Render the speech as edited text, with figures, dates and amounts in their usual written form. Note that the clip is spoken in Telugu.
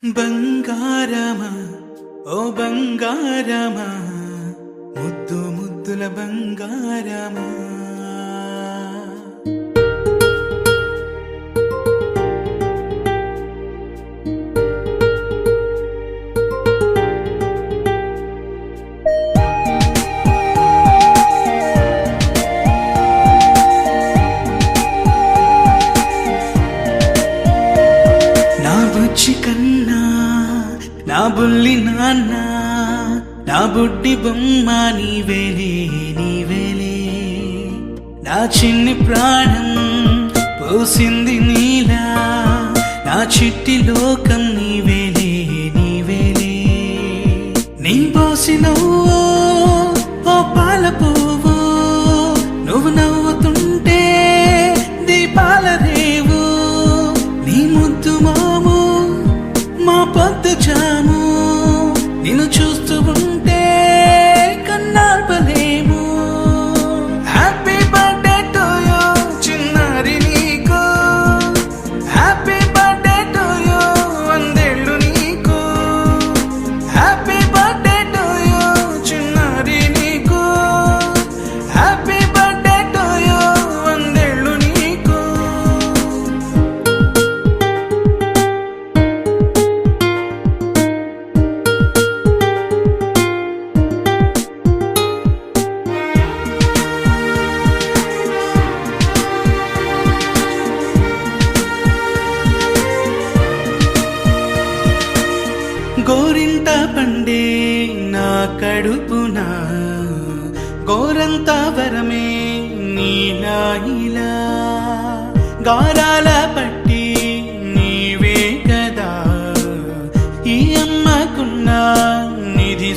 బంగారమా ఓ బంగారమా ముద్దు ముద్దుల బంగారమా నా బుజ్జి కన్నా నా బుల్లి నాన్న నా బుడ్డి బొమ్మ నీవేలే నీవేలే నా చిన్ని ప్రాణం పోసింది నీలా నా చిట్టి లోకం నీవేలే నీవేలే నీ పోసినవో ఓ పాల పువ్వు నువ్వు నవ్వుతుంటే దీపాల రేవు నీ ముద్దు మాము మా పొద్దు జాము నిన్ను చూస్తూ ఉంటే కన్నార్పలేము. హ్యాపీ బర్త్డే టు యూ చిన్నారి నీకు, హ్యాపీ బర్త్డే టు యూ వందేళ్ళు నీకు, హ్యాపీ బర్త్డే టు యూ చిన్నారి నీకు, హ్యాపీ బర్త్డే టు యూ వందేళ్ళు నీకు. గోరింట పండే నా కడుపున గోరంత వరమే నీలా ఇలా గారాల పట్టి నీవే కదా ఈ అమ్మకున్న నిధి